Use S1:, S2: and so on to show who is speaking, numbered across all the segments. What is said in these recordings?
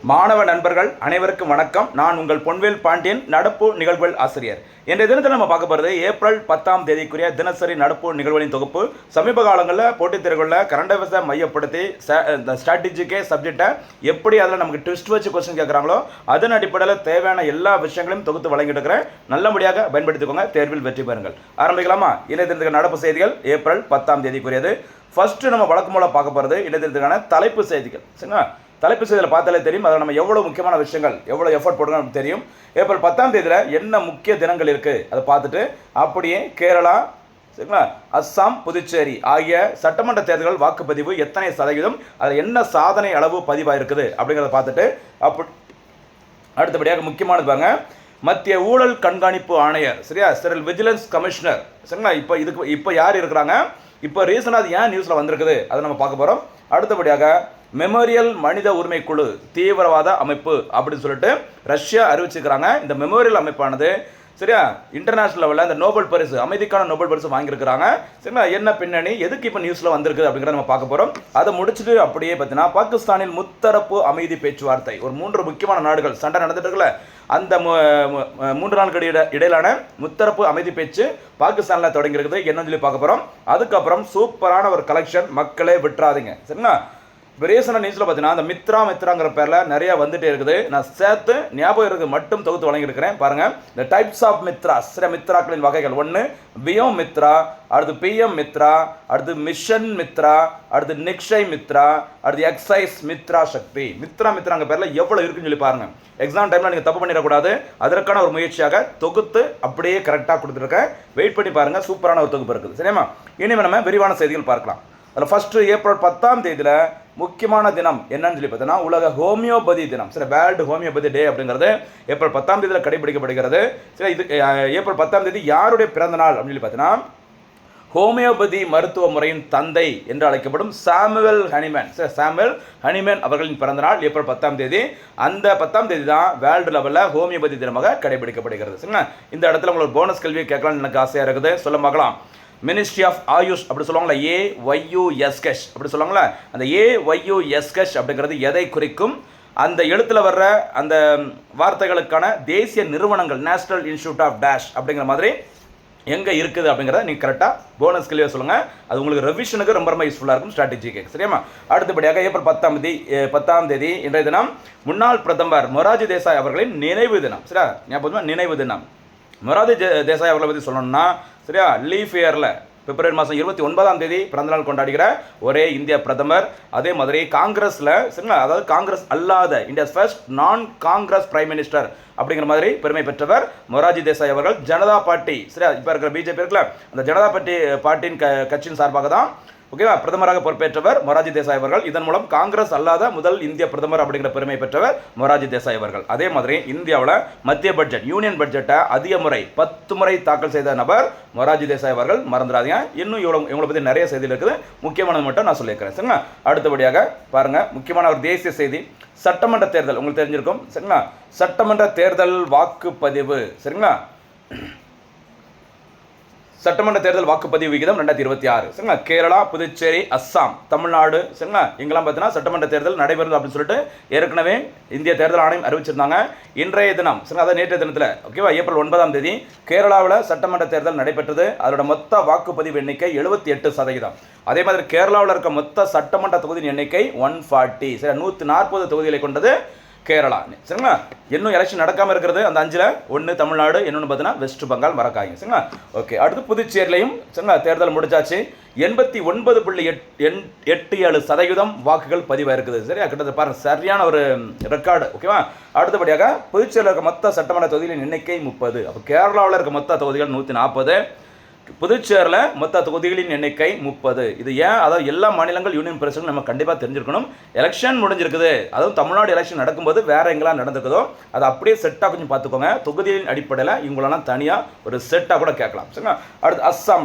S1: மாணவ நண்பர்கள் அனைவருக்கும் வணக்கம். நான் உங்கள் பொன்வேல் பாண்டியன், நடப்பு நிகழ்வுகள் ஆசிரியர். இன்றைய தினத்தில் நம்ம பார்க்க போகிறது ஏப்ரல் 10ஆம் தேதிக்குரிய தினசரி நடப்பு நிகழ்வுகளின் தொகுப்பு. சமீப காலங்களில் போட்டித் தேர்வுகளில் கரண்ட் அஃபேர்ஸை மையப்படுத்தி இந்த ஸ்ட்ராட்டஜிக்கே சப்ஜெக்டை எப்படி அதில் நமக்கு ட்விஸ்ட் வச்சு கொஸ்டின் கேட்குறாங்களோ அதன் அடிப்படையில் தேவையான எல்லா விஷயங்களையும் தொகுத்து வழங்கிட்டு இருக்கிறேன். நல்லபடியாக பயன்படுத்திக்கோங்க, தேர்வில் வெற்றி பெறுங்கள். ஆரம்பிக்கலாமா? இன்றைய தினத்துக்கு நடப்பு செய்திகள் ஏப்ரல் 10ஆம் தேதிக்குரியது. ஃபர்ஸ்ட் நம்ம வழக்கம் போல பார்க்க போகிறது இன்றைய தினத்துக்கான தலைப்பு செய்திகள். சரிங்களா? தலைப்பு செய்தியில் பார்த்தாலே தெரியும் அதில் நம்ம எவ்வளோ முக்கியமான விஷயங்கள் எவ்வளோ எஃபர்ட் போடுறோம் நமக்கு தெரியும். ஏப்ரல் 10ஆம் தேதியில் என்ன முக்கிய தினங்கள் இருக்குது அதை பார்த்துட்டு அப்படியே கேரளா, சரிங்களா, அஸ்ஸாம், புதுச்சேரி ஆகிய சட்டமன்ற தேர்தல்கள் வாக்குப்பதிவு எத்தனை சதவீதம், அதில் என்ன சாதனை அளவு பதிவாக இருக்குது அப்படிங்கிறத பார்த்துட்டு அடுத்தபடியாக முக்கியமானது பாருங்க, மத்திய ஊழல் கண்காணிப்பு ஆணையர், சரியா, சென்ட்ரல் விஜிலன்ஸ் கமிஷனர், சரிங்களா, இப்போ யார் இருக்கிறாங்க, இப்போ ரீசனாக அது ஏன் நியூஸில் வந்திருக்குது அதை நம்ம பார்க்க போகிறோம். அடுத்தபடியாக மெமோரியல் மனித உரிமை குழு தீவிரவாத அமைப்பு அப்படின்னு சொல்லிட்டு ரஷ்யா அறிவிச்சிருக்கிறாங்க. இந்த மெமோரியல் அமைப்பானது, சரியா, இன்டர்நேஷனல் லெவலில் இந்த நோபல் பரிசு, அமைதிக்கான நோபல் பரிசு வாங்கியிருக்கிறாங்க. சரிங்களா, என்ன பின்னணி, எதுக்கு இப்போ நியூஸில் வந்திருக்குது அப்படிங்கிறத நம்ம பார்க்க போகிறோம். அதை முடிச்சுட்டு அப்படியே பார்த்தீங்கன்னா பாகிஸ்தானில் முத்தரப்பு அமைதி பேச்சுவார்த்தை, ஒரு 3 முக்கியமான நாடுகள் சண்டை நடந்துட்டு இருக்குல்ல, அந்த 3 நாட்களுக்கு இடையிலான முத்தரப்பு அமைதி பேச்சு பாகிஸ்தானில் தொடங்கியிருக்குது. என்னன்னு சொல்லி பார்க்க போகிறோம். அதுக்கப்புறம் சூப்பரான ஒரு கலெக்ஷன், மக்களே விட்டுறாதீங்க. சரிங்களா, ரீசனாக நியூஸில் பார்த்தீங்கன்னா அந்த மித்ராங்கிற பேரில் நிறையா வந்துட்டே இருக்குது. நான் சேர்த்து ஞாபகம் இருக்குது மட்டும் தொகுத்து வழங்கியிருக்கிறேன் பாருங்கள். இந்த டைப்ஸ் ஆஃப் மித்ராஸ், சில மித்ராக்களின் வகைகள். 1 வியோம் மித்ரா, அடுத்து பிஎம் மித்ரா, அடுத்து மிஷன் மித்ரா, அடுத்து நிக்ஷய் மித்ரா, அடுத்து எக்ஸைஸ் மித்ரா சக்தி. மித்ராங்க பேரில் எவ்வளோ இருக்குன்னு சொல்லி பாருங்கள். எக்ஸாம் டைமில் நீங்கள் தப்பு பண்ணிடக்கூடாது, அதற்கான ஒரு முயற்சியாக தொகுத்து அப்படியே கரெக்டாக கொடுத்துருக்கேன். வெயிட் பண்ணி பாருங்கள், சூப்பரான ஒரு தொகுப்பு இருக்குது. சரியாம்மா? இனிமேல் நம்ம விரிவான செய்திகள் பார்க்கலாம். அதில் ஃபஸ்ட்டு ஏப்ரல் 10ஆம் தேதியில் முக்கியமான தினம் என்னன்னு சொல்லி பார்த்தீங்கன்னா உலக ஹோமியோபதி தினம். சரி, வேர்ல்டு ஹோமியோபதி டே அப்படிங்கிறது ஏப்ரல் 10ஆம் தேதியில் கடைபிடிக்கப்படுகிறது. சரி, இது ஏப்ரல் 10ஆம் தேதி யாருடைய பிறந்த நாள் அப்படின்னு சொல்லி பார்த்தீங்கன்னா ஹோமியோபதி மருத்துவ முறையின் தந்தை என்று அழைக்கப்படும் சாமுவேல் ஹனிமேன். சரி, சாமுவேல் ஹனிமேன் அவர்களின் பிறந்த நாள் ஏப்ரல் 10ஆம் தேதி. அந்த 10ஆம் தேதி தான் வேர்ல்டு லெவலில் ஹோமியோபதி தினமாக கடைபிடிக்கப்படுகிறது. சரிங்களா, இந்த இடத்துல உங்களுக்கு போனஸ் கல்வியை கேட்கலாம்னு எனக்கு ஆசையாக இருக்குது, சொல்ல பார்க்கலாம். மினிஸ்ட்ரி ஆஃப் ஆயுஷ் அப்படி சொல்லுவாங்களா, AYUSH அப்படி சொல்லுவாங்களா, அந்த AYUSH அப்படிங்கிறது எதை குறிக்கும், அந்த எழுத்தில் வர்ற அந்த வார்த்தைகளுக்கான தேசிய நிறுவனங்கள், நேஷனல் இன்ஸ்டியூட் ஆஃப் டேஷ் அப்படிங்கிற மாதிரி எங்கே இருக்குது அப்படிங்கிறத நீங்கள் கரெக்டாக போனஸ் கிளியர் சொல்லுங்கள். அது உங்களுக்கு ரெவிஷனுக்கு ரொம்ப ரொம்ப யூஸ்ஃபுல்லாக இருக்கும், ஸ்ட்ராட்டஜிக்கு. சரியாமா? அடுத்தபடியாக ஏப்ரல் 10ஆம் தேதி இன்றைய தினம் முன்னாள் பிரதமர் மொரார்ஜி தேசாய் அவர்களின் நினைவு தினம். சரியா, ஞாபகம், நினைவு தினம். மொரார்ஜி தேசாய் அவர்களை பற்றி சொல்லணும்னா, சரியா, லீஃப் இயரில் பிப்ரவரி மாதம் 29ஆம் தேதி பிறந்தநாள் கொண்டாடுகிற ஒரே இந்திய பிரதமர். அதே மாதிரி காங்கிரஸில், சரிங்களா, அதாவது காங்கிரஸ் அல்லாத இந்தியாஸ் ஃபர்ஸ்ட் நான் காங்கிரஸ் பிரைம் மினிஸ்டர் அப்படிங்கிற மாதிரி பெருமை பெற்றவர் மொரார்ஜி தேசாய் அவர்கள். ஜனதா பார்ட்டி, சரியா, இப்போ இருக்கிற பிஜேபி இருக்குல்ல, அந்த ஜனதா பார்ட்டியின் கட்சியின் சார்பாக தான், ஓகேவா, பிரதமராக பொறுப்பேற்றவர் மொரார்ஜி தேசாய் அவர்கள். இதன் மூலம் காங்கிரஸ் அல்லாத முதல் இந்திய பிரதமர் அப்படிங்கிற பெருமை பெற்றவர் மொரார்ஜி தேசாய் அவர்கள். அதே மாதிரி இந்தியாவில் மத்திய பட்ஜெட், யூனியன் பட்ஜெட்டை அதிக முறை 10 முறை தாக்கல் செய்த நபர் மொரார்ஜி தேசாய் அவர்கள். மறந்துடாதீங்க. இன்னும் இவங்களை பற்றி நிறைய செய்திகள் இருக்குது, முக்கியமானது மட்டும் நான் சொல்லியிருக்கிறேன். சரிங்களா, அடுத்தபடியாக பாருங்க, முக்கியமான ஒரு தேசிய செய்தி, சட்டமன்ற தேர்தல் உங்களுக்கு தெரிஞ்சிருக்கும். சரிங்களா, சட்டமன்ற தேர்தல் வாக்குப்பதிவு, சரிங்களா, சட்டமன்ற தேர்தல் வாக்குப்பதிவு விகிதம் 2026. சரிங்களா, கேரளா, புதுச்சேரி, அஸ்ஸாம், தமிழ்நாடு, சரிங்களா, இங்கெல்லாம் பார்த்தீங்கன்னா சட்டமன்ற தேர்தல் நடைபெறுது அப்படின்னு சொல்லிட்டு ஏற்கனவே இந்திய தேர்தல் ஆணையம் அறிவிச்சிருந்தாங்க. இன்றைய தினம், சரிங்களா, அதாவது நேற்றைய தினத்தில், ஓகேவா, ஏப்ரல் 9ஆம் தேதி கேரளாவில் சட்டமன்ற தேர்தல் நடைபெற்றது. அதோட மொத்த வாக்குப்பதிவு எண்ணிக்கை 78%. அதே மாதிரி கேரளாவில் இருக்க மொத்த சட்டமன்ற தொகுதியின் எண்ணிக்கை 140. சரி, 140 தொகுதிகளை கொண்டது கேரளா. சரிங்களா, இன்னும் எலெக்ஷன் நடக்காமல் இருக்கிறது அந்த 5ல் 1 தமிழ்நாடு, இன்னொன்று பார்த்தீங்கன்னா வெஸ்ட் பெங்கால், மறக்காங்க. சரிங்களா, ஓகே. அடுத்து புதுச்சேரியிலையும், சரிங்களா, தேர்தல் முடிச்சாச்சு. 89.87% வாக்குகள் பதிவாக இருக்குது. சரியா, கிட்டத்தட்ட பாருங்க, சரியான ஒரு ரெக்கார்டு. ஓகேவா. அடுத்தபடியாக புதுச்சேரியில் இருக்க மொத்த சட்டமன்ற தொகுதிகளின் எண்ணிக்கை 30. அப்போ கேரளாவில் இருக்க மொத்த தொகுதிகள் 140, புதுச்சேரியில் மொத்த தொகுதிகளின் எண்ணிக்கை 30. இது ஏன், அதாவது எல்லா மாநிலங்கள் யூனியன் பிரசிடன்ட் நம்ம கண்டிப்பாக தெரிஞ்சிருக்கணும். எலெக்ஷன் முடிஞ்சிருக்குது, அதுவும் தமிழ்நாடு எலெக்ஷன் நடக்கும்போது வேறு எங்கெல்லாம் நடந்துக்குதோ அதை அப்படியே செட்டாக கொஞ்சம் பார்த்துக்கோங்க. தொகுதியின் அடிப்படையில் இவங்களெல்லாம் தனியாக ஒரு செட்டாக கூட கேட்கலாம். சரிங்களா, அடுத்து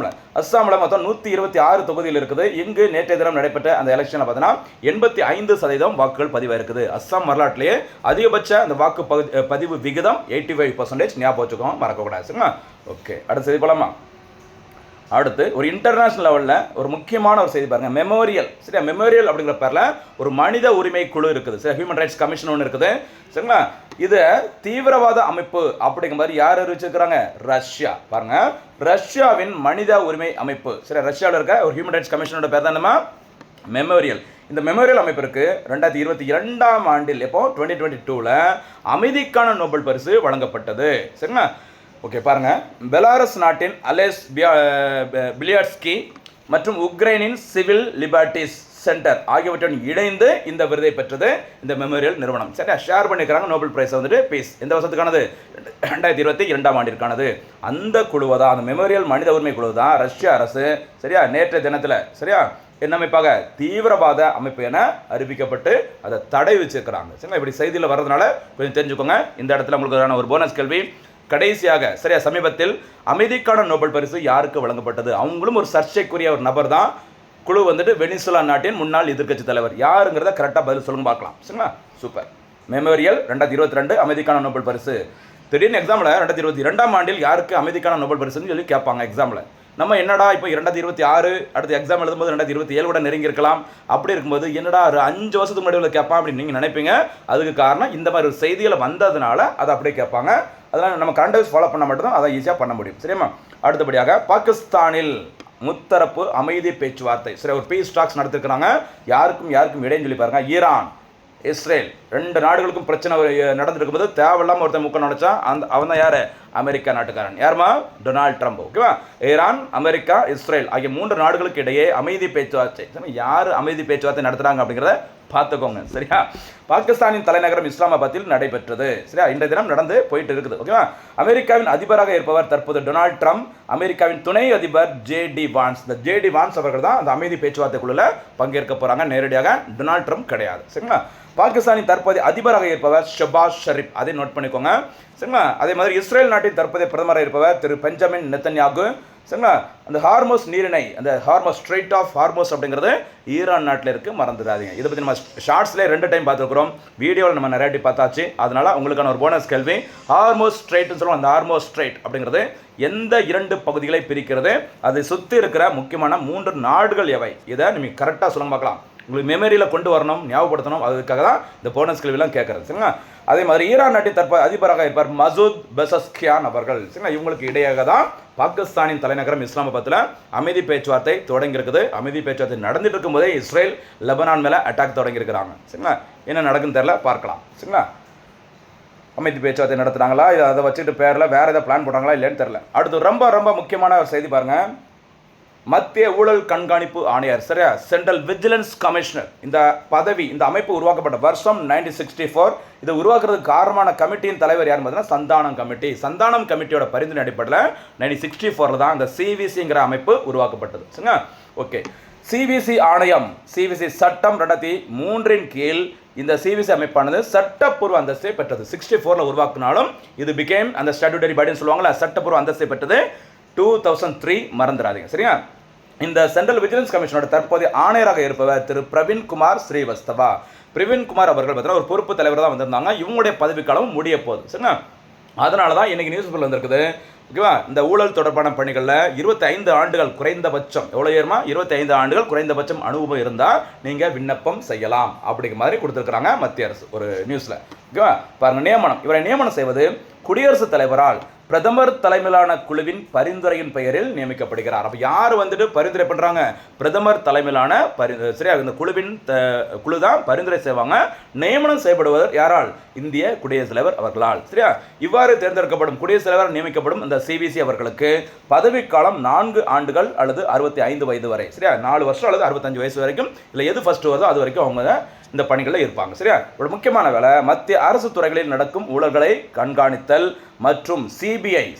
S1: அஸ்ஸாமில் மொத்தம் 126 தொகுதியில் இருக்குது. இங்கு நேற்றைய தினம் நடைபெற்ற அந்த எலெக்ஷனில் பார்த்தீங்கன்னா 85% வாக்குகள் பதிவாக இருக்குது. அஸ்ஸாம் வரலாற்றிலேயே அதிகபட்ச அந்த வாக்கு பதிவு விகிதம் 85%. ஞாபகம் வச்சுக்கோங்க, மறக்கக்கூடாது. சரிங்களா, ஓகே. அடுத்த செய்தி போலாமா? அடுத்து ஒரு இன்டர்நேஷனல் லெவலில் ஒரு முக்கியமான ஒரு செய்தி பாருங்க, மெமோரியல். சரியா, மெமோரியல் அப்படிங்கிற பேரில் ஒரு மனித உரிமை குழு இருக்குது. சரி, ஹியூமன் ரைட்ஸ் கமிஷன் ஒன்று இருக்குது. சரிங்களா, இது தீவிரவாத அமைப்பு அப்படிங்கிற மாதிரி யார் அறிவிச்சிருக்கிறாங்க? ரஷ்யா. பாருங்க, ரஷ்யாவின் மனித உரிமை அமைப்பு. சரி, ரஷ்யாவில் இருக்க ஒரு ஹியூமன் ரைட்ஸ் கமிஷனோட பேர் தான் நம்ம மெமோரியல். இந்த மெமோரியல் அமைப்பிற்கு 2022ஆம் ஆண்டில் எப்போ 2022ல் அமைதிக்கான நோபல் பரிசு வழங்கப்பட்டது. சரிங்களா, ஓகே. பாருங்க, பெலாரஸ் நாட்டின் அலெஸ் பிலியாட்ஸ்கி மற்றும் உக்ரைனின் சிவில் லிபர்ட்டிஸ் சென்டர் ஆகியவற்றுடன் இணைந்து இந்த விருதை பெற்றது இந்த மெமோரியல் நிறுவனம். சரியா, ஷேர் பண்ணிக்கிறாங்க நோபல் பிரைஸ் வந்துட்டு பீஸ். எந்த வருஷத்துக்கானது? 2022ஆம் ஆண்டிற்கானது. அந்த குழுவை தான், அந்த மெமோரியல் மனித உரிமை குழு தான் ரஷ்ய அரசு சரியா நேற்றைய தினத்தில் சரியா என்ன அமைப்பாக தீவிரவாத அமைப்பு என அறிவிக்கப்பட்டு அதை தடை வச்சிருக்கிறாங்க. சரிங்களா, இப்படி செய்தியில் வர்றதுனால கொஞ்சம் தெரிஞ்சுக்கோங்க. இந்த இடத்துல உங்களுக்கு ஒரு போனஸ் கேள்வி. கடைசியாக சரியா சமீபத்தில் அமைதிக்கான நோபல் பரிசு யாருக்கு வழங்கப்பட்டது? அவங்களும் ஒரு சர்ச்சைக்குரிய ஒரு நபர் தான். குழு வந்துட்டு வெனிசுலா நாட்டின் முன்னாள் எதிர்க்கட்சி தலைவர். யாருங்கிறத கரெக்டாக பதில் சொல்லுங்க பார்க்கலாம். சரிங்களா, சூப்பர். மெமோரியல் 2022 அமைதிக்கான நோபல் பரிசு. திடீர்னு எக்ஸாமில் 2022ஆம் ஆண்டில் யாருக்கு அமைதிக்கான நோபல் பரிசுன்னு சொல்லி கேட்பாங்க எக்ஸாமில். நம்ம என்னடா இப்போ 2026 அடுத்த எக்ஸாம் எழுதும்போது 2027 கூட நெருங்கி இருக்கலாம். அப்படி இருக்கும்போது என்னடா ஒரு 5 வருஷத்துக்கு முன்னாடி கேட்பான் அப்படின்னு நீங்கள் நினைப்பீங்க. அதுக்கு காரணம் இந்த மாதிரி ஒரு செய்தியில் வந்ததுனால அதை அப்படியே கேட்பாங்க. அதனால் நம்ம கரண்ட் அஃபேர்ஸ் ஃபாலோ பண்ண மட்டும் தான் அதை ஈஸியாக பண்ண முடியும். சரியா, அடுத்தபடியாக பாகிஸ்தானில் முத்தரப்பு அமைதி பேச்சுவார்த்தை. சரி, ஒரு பீஸ் டாக்ஸ் நடத்திருக்கிறாங்க. யாருக்கும் இடைன்னு சொல்லி பாருங்க. ஈரான், இஸ்ரேல் 2 நாடுகளுக்கும் பிரச்சனை நடந்துருக்கும் போது தேவையில்லாமல் ஒருத்தன் முக்க நுழைச்சா அவன் தான் யார்? அமெரிக்கா நாட்டுக்காரன். யாருமா? Donald Trump. ஓகேவா, ஈரான், அமெரிக்கா, இஸ்ரேல் ஆகிய 3 நாடுகளுக்கு இடையே அமைதி பேச்சுவார்த்தை. யார் அமைதி பேச்சுவார்த்தை நடத்துகிறாங்க அப்படிங்கிறத பார்த்துக்கோங்க. சரியா, பாகிஸ்தானின் தலைநகரம் இஸ்லாமாபாத்தில் நடைபெற்றது. சரியா, இன்றைய தினம் நடந்து போயிட்டு இருக்குது. ஓகேவா, அமெரிக்காவின் அதிபராக இருப்பவர் தற்போது டொனால்ட் ட்ரம்ப். அமெரிக்காவின் துணை அதிபர் ஜே.டி. வான்ஸ். இந்த ஜே.டி. வான்ஸ் அவர்கள் தான் அந்த அமைதி பேச்சுவார்த்தை குழுவில் பங்கேற்க போகிறாங்க. நேரடியாக டொனால்ட் ட்ரம்ப் கிடையாது. சரிங்களா, பாகிஸ்தானின் தற்போதைய அதிபராக இருப்பவர் ஷபாஸ் ஷரீப். அதை நோட் பண்ணிக்கோங்க. சரிங்களா, அதே மாதிரி இஸ்ரேல் நாட்டின் தற்போதைய பிரதமராக இருப்பவர் திரு பெஞ்சமின் நெத்தன்யாகு. சரிங்களா, அந்த ஹார்மோஸ் நீரிணை, அந்த ஹார்மோஸ் ஸ்ட்ரெயிட் ஆஃப் ஹார்மோஸ் அப்படிங்கிறது ஈரான் நாட்டில் இருக்குது, மறந்துடாதீங்க. இதை பற்றி நம்ம ஷார்ட்ஸ்லேயே 2 டைம் பார்த்துருக்குறோம். வீடியோவில் நம்ம நிறைய பார்த்தாச்சு. அதனால் உங்களுக்கான ஒரு போனஸ் கேள்வி. ஹார்மோஸ் ஸ்ட்ரெயிட்னு சொல்லுவோம். அந்த ஹார்மோஸ் ஸ்ட்ரெயிட் அப்படிங்கிறது எந்த 2 பகுதிகளை பிரிக்கிறது? அதை சுற்றி இருக்கிற முக்கியமான 3 நாடுகள் எவை? இதை நீங்கள் கரெக்டாக சொல்லுங்க பார்க்கலாம். உங்களுக்கு மெமரியில் கொண்டு வரணும், ஞாபகப்படுத்தணும். அதுக்காக தான் இந்த போனஸ் கேள்வியெல்லாம் கேட்குறது. சரிங்களா, அதே மாதிரி ஈரான் நாட்டின் தற்போது அதிபராக இருப்பார் மசூத் பெசஸ்கியான் அவர்கள். சரிங்களா, இவங்களுக்கு இடையாக தான் பாகிஸ்தானின் தலைநகரம் இஸ்லாமாபாத்தில் அமைதி பேச்சுவார்த்தை தொடங்கி இருக்குது. அமைதி பேச்சுவார்த்தை நடந்துட்டு இருக்கும்போதே இஸ்ரேல் லெபனான் மேலே அட்டாக் தொடங்கி இருக்கிறாங்க. சரிங்களா, என்ன நடக்குன்னு தெரியல, பார்க்கலாம். சரிங்களா, அமைதி பேச்சுவார்த்தை நடத்துகிறாங்களா, அதை வச்சுட்டு பேரில் வேறு ஏதாவது பிளான் போடுறாங்களா இல்லைன்னு தெரியல. அடுத்து ரொம்ப முக்கியமான ஒரு செய்தி பாருங்கள். மத்திய ஊழல் கண்காணிப்பு ஆணையர். சரியா, சென்ட்ரல் விஜிலன்ஸ் கமிஷனர். இந்த பதவி, இந்த அமைப்பு உருவாக்கப்பட்ட வருஷம் 1964. இதை உருவாக்குறதுக்கு காரணமான கமிட்டியின் தலைவர் யாருன்னு பார்த்தீங்கன்னா சந்தானம் கமிட்டி. சந்தானம் கமிட்டியோட பரிந்துரை அடிப்படையில் 1964 தான் இந்த சிவிசிங்கிற அமைப்பு உருவாக்கப்பட்டது. சரிங்களா, ஓகே. சிவிசி ஆணையம், சிவிசி சட்டம் 2003 கீழ் இந்த சிவிசி அமைப்பானது சட்டப்பூர்வ அந்தஸ்தை பெற்றது. 64 உருவாக்கினாலும் இது பிகேம் அந்த ஸ்டாட்யூட்டரி பாடின்னு சொல்லுவாங்களா, சட்டப்பூர்வ அந்தஸ்தை பெற்றது 2003. மறந்துடாதீங்க. சரியா, இந்த சென்ட்ரல் விஜிலன்ஸ் கமிஷனோட தற்போதைய ஆணையராக இருப்பவர் திரு பிரவீன் குமார் ஸ்ரீவஸ்தவா. பிரவீன் குமார் அவர்கள் பார்த்தீங்கன்னா ஒரு பொறுப்பு தலைவர் தான் வந்திருந்தாங்க. இவங்களுடைய பதவிக்காலம் முடிய போகுது. சரிங்களா, அதனால தான் இன்னைக்கு நியூஸ் பேப்பர்ல வந்திருக்குது. ஓகேவா, இந்த ஊழல் தொடர்பான பணிகளில் 25 ஆண்டுகள் குறைந்தபட்சம், எவ்வளோ ஏறுமா 25 ஆண்டுகள் குறைந்தபட்சம் அனுபவம் இருந்தால் நீங்கள் விண்ணப்பம் செய்யலாம் அப்படிங்கிற மாதிரி கொடுத்துருக்குறாங்க மத்திய அரசு ஒரு நியூஸில். ஓகேவா, பாருங்கள், நியமனம். இவரை நியமனம் செய்வது குடியரசுத் தலைவரால் பிரதமர் தலைமையிலான குழுவின் பரிந்துரையின் பெயரில் நியமிக்கப்படுகிறார். அப்போ யார் வந்துட்டு பரிந்துரை பண்ணுறாங்க? பிரதமர் தலைமையிலான சரியா இந்த குழு தான் பரிந்துரை செய்வாங்க. நியமனம் செய்யப்படுவதர் யாரால்? இந்திய குடியரசுத் தலைவர் அவர்களால். சரியா, இவ்வாறு தேர்ந்தெடுக்கப்படும் குடியரசுத் தலைவர் நியமிக்கப்படும் இந்த சிவிசி அவர்களுக்கு பதவிக்காலம் 4 ஆண்டுகள் அல்லது 65 வயது வரை. சரியா, 4 வருஷம் அல்லது 65 வயசு வரைக்கும், இல்லை எது ஃபர்ஸ்ட் வருதோ அது வரைக்கும் அவங்க இந்த பணிகளில் இருப்பாங்க. சரியா, ஒரு முக்கியமான வேலை மத்திய அரசு துறைகளில் நடக்கும் ஊழல்களை கண்காணித்தல் மற்றும்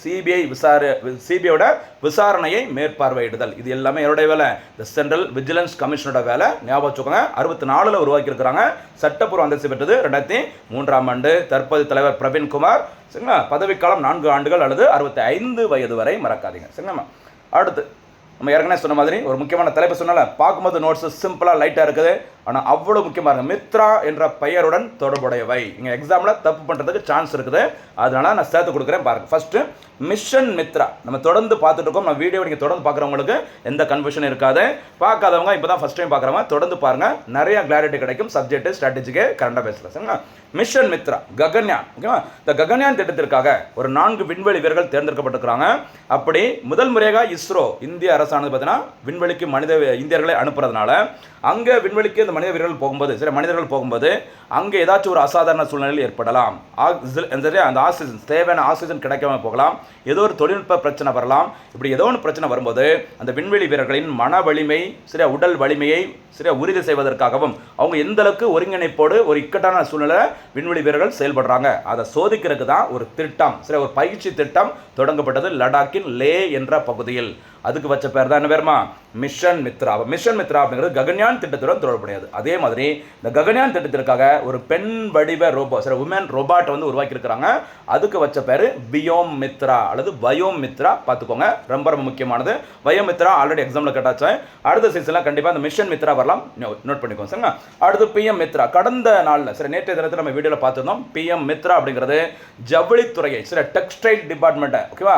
S1: சிபிஐயோட விசாரணையை மேற்பார்வையிடுதல். இது எல்லாமே என்னுடைய வேலை, இந்த சென்ட்ரல் விஜிலன்ஸ் கமிஷனோட வேலை. ஞாபகம் வச்சுக்கோங்க. 64 உருவாக்கி இருக்கிறாங்க. சட்டப்பூர்வ அந்தஸ்து பெற்றது 2003ஆம் ஆண்டு. தற்போது தலைவர் பிரவீன் குமார். சரிங்களா, பதவிக்காலம் 4 ஆண்டுகள் அல்லது 65 வயது வரை. மறக்காதீங்க. சரிங்களா, அடுத்து நம்ம ஏற்கனவே சொன்ன மாதிரி ஒரு முக்கியமான தலைப்பு சொன்னால பார்க்கும்போது நோட்ஸ் சிம்பிளாக லைட்டாக இருக்குது, ஆனால் அவ்வளோ முக்கியமாக இருக்குது. மித்ரா என்ற பெயருடன் தொடர்புடையவை. இங்கே எக்ஸாமில் தப்பு பண்ணுறதுக்கு சான்ஸ் இருக்குது, அதனால நான் சேர்த்து கொடுக்குறேன் பாருங்கள். ஃபர்ஸ்ட் மிஷன் மித்ரா நம்ம தொடர்ந்து பார்த்துட்டு இருக்கோம். நம்ம வீடியோ நீங்கள் தொடர்ந்து பார்க்குறவங்களுக்கு எந்த கன்ஃபியூஷன் இருக்காது. பார்க்காதவங்க இப்போ தான் ஃபஸ்ட் டைம் பார்க்குறவங்க தொடர்ந்து பாருங்கள், நிறைய கிளாரிட்டி கிடைக்கும். சப்ஜெக்ட் ஸ்ட்ராட்டஜிக்கு கரண்டாக பேசலாம் சரிங்களா. மிஷன் மித்ரா ககன்யான், ஓகேவா? இந்த ககன்யான் திட்டத்திற்காக ஒரு 4 விண்வெளி வீரர்கள் தேர்ந்தெடுக்கப்பட்டிருக்கிறாங்க. அப்படி முதல் முறையாக இஸ்ரோ இந்திய அரசானது பார்த்தீங்கன்னா விண்வெளிக்கு இந்தியர்களை அனுப்புறதுனால அங்கே விண்வெளிக்கு இந்த மனித வீரர்கள் போகும்போது சில மனிதர்கள் போகும்போது அங்கே ஏதாச்சும் ஒரு அசாதாரண சூழ்நிலையில் ஏற்படலாம். அந்த ஆக்சிஜன் தேவையான ஆக்சிஜன் கிடைக்காம போகலாம், ஏதோ ஒரு தொழில்நுட்ப பிரச்சனை வரலாம். இப்படி ஏதோ ஒன்று பிரச்சனை வரும்போது அந்த விண்வெளி வீரர்களின் மன வலிமை சரியா உடல் வலிமையை சரியா உறுதி செய்வதற்காகவும் அவங்க எந்த அளவுக்கு ஒருங்கிணைப்போடு ஒரு இக்கட்டான சூழ்நிலை விண்வெளி வீரர்கள் செயல்படுறாங்க அதை சோதிக்கிறதுக்கு தான் ஒரு திட்டம் சரி ஒரு பயிற்சி திட்டம் தொடங்கப்பட்டது லடாக்கின் லே என்ற பகுதியில். அதுக்கு வச்ச பேர் தான் என்ன பேருமா? மிஷன் மித்ரா. மிஷன் மித்ரா அப்படிங்கிறது ககன்யான் திட்டத்துடன் தொடர்புடையது. அதே மாதிரி இந்த ககன்யான் திட்டத்திற்காக ஒரு பெண் வடிவ ரோபோ சரி உமன் ரோபாட் வந்து உருவாக்கி இருக்கிறாங்க. அதுக்கு வச்ச பேர் பியோம் மித்ரா அல்லது வயோம் மித்ரா. பார்த்துக்கோங்க, ரொம்ப ரொம்ப முக்கியமானது. வயோம் மித்ரா ஆல்ரெடி எக்ஸாமில் கேட்டாச்சு. அடுத்த சீசனில் கண்டிப்பாக இந்த மிஷன் மித்ரா வரலாம், நோட் பண்ணிக்கோங்க சரிங்களா. அடுத்து பிஎம் மித்ரா. கடந்த நாளில் சரி நேற்றைய தினத்தில் நம்ம வீடியோவில் பார்த்துருந்தோம். பிஎம் மித்ரா அப்படிங்கிறது ஜவுளித்துறையை சரி டெக்ஸ்டைல் டிபார்ட்மெண்ட்டை ஓகேவா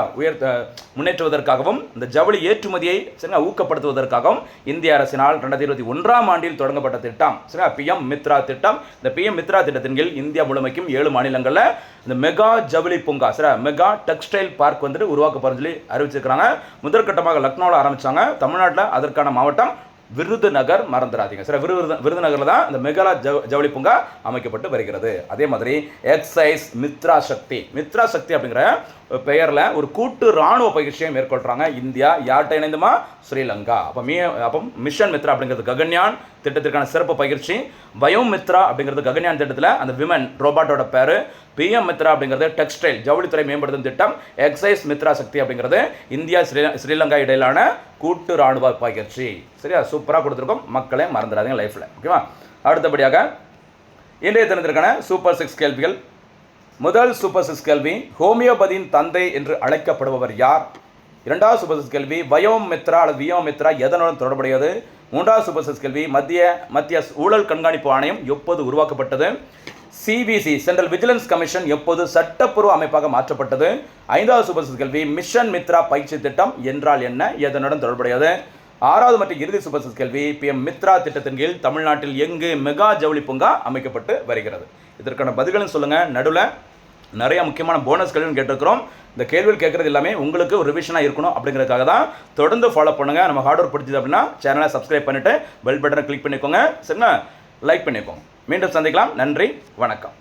S1: முன்னேற்றுவதற்காகவும் இந்த ஜவுளி ஏற்றுமதியை சரிங்களா ஊக்கப்படுத்துவதற்காகவும் இந்திய அரசினால் 2021ஆம் ஆண்டில் தொடங்கப்பட்ட திட்டம் சரிங்களா பிஎம் மித்ரா திட்டம். இந்த பிஎம் மித்ரா திட்டத்தின் கீழ் இந்தியா முழுமைக்கும் 7 மாநிலங்களில் இந்த மெகா ஜவுளி பூங்கா சரி மெகா டெக்ஸ்டைல் பார்க் வந்துட்டு உருவாக்கப்படுன்னு சொல்லி அறிவிச்சிருக்கிறாங்க. முதற்கட்டமாக லக்னோவில் ஆரம்பிச்சாங்க. தமிழ்நாட்டில் அதற்கான மாவட்டம் விருதுநகர், மறந்துடாதீங்க சரி. விருதுநகரில் தான் இந்த மெகா ஜவுளி பூங்கா அமைக்கப்பட்டு வருகிறது. அதே மாதிரி எக்ஸைஸ் மித்ரா சக்தி. மித்ரா சக்தி அப்படிங்கிற பெயரில் ஒரு கூட்டு ராணுவ பயிற்சியை மேற்கொள்கிறாங்க இந்தியா. யார்கிட்ட இணைந்துமா? ஸ்ரீலங்கா. அப்போ மிஷன் மித்ரா அப்படிங்கிறது ககன்யான் திட்டத்திற்கான சிறப்பு பயிற்சி. வயோம் மித்ரா அப்படிங்கிறது ககன்யான் திட்டத்தில் அந்த விமன் ரோபாட்டோட பேர். பிஎம் மித்ரா அப்படிங்கிறது டெக்ஸ்டைல் ஜவுளித்துறை மேம்படுத்தும் திட்டம். எக்ஸைஸ் மித்ரா சக்தி அப்படிங்கிறது இந்தியா ஸ்ரீலங்கா இடையிலான கூட்டு ராணுவ பயிற்சி. சரியா, சூப்பராக கொடுத்துருக்கோம். மக்களே மறந்துடாதீங்க லைஃப்பில், ஓகேவா? அடுத்தபடியாக இன்றைய தினத்திற்கான சூப்பர் 6 கேள்விகள். முதல் சூப்பர் 6 கேள்வி, ஹோமியோபதியின் தந்தை என்று அழைக்கப்படுபவர் யார்? இரண்டாவது சூப்பர் 6 கேள்வி, வயோம் மித்ரா அல்லது வியோம் மித்ரா எதனுடன் தொடர்புடையது? மூன்றாவது சூப்பர் 6 கேள்வி, மத்திய ஊழல் கண்காணிப்பு ஆணையம் எப்போது உருவாக்கப்பட்டது? சிவிசி சென்ட்ரல் விஜிலன்ஸ் கமிஷன் எப்போது சட்டப்பூர்வ அமைப்பாக மாற்றப்பட்டது? ஐந்தாவது சூப்பர் 6 கேள்வி, மிஷன் மித்ரா பயிற்சி திட்டம் என்றால் என்ன, எதனுடன் தொடர்புடையது? ஆறாவது மற்றும் இறுதி சூப்பர் 6 கேள்வி, பிஎம் மித்ரா திட்டத்தின் கீழ் தமிழ்நாட்டில் எங்கு மெகா ஜவுளி பூங்கா அமைக்கப்பட்டு வருகிறது? இதற்கான பதில்களும் சொல்லுங்கள். நடுவில் நிறைய முக்கியமான போனஸ் கேள்வின்னு கேட்டிருக்கிறோம். இந்த கேள்விகள் கேட்குறது எல்லாமே உங்களுக்கு ஒரு ரிவிஷனாக இருக்கணும் அப்படிங்கிறதுக்காக தான். தொடர்ந்து ஃபாலோ பண்ணுங்கள். நம்ம ஹார்ட் ஒர்க் பிடிச்சது அப்படின்னா சேனலை சப்ஸ்கிரைப் பண்ணிவிட்டு பெல் பட்டனை கிளிக் பண்ணிக்கோங்க சரிங்களா, லைக் பண்ணிக்கோங்க. மீண்டும் சந்திக்கலாம். நன்றி, வணக்கம்.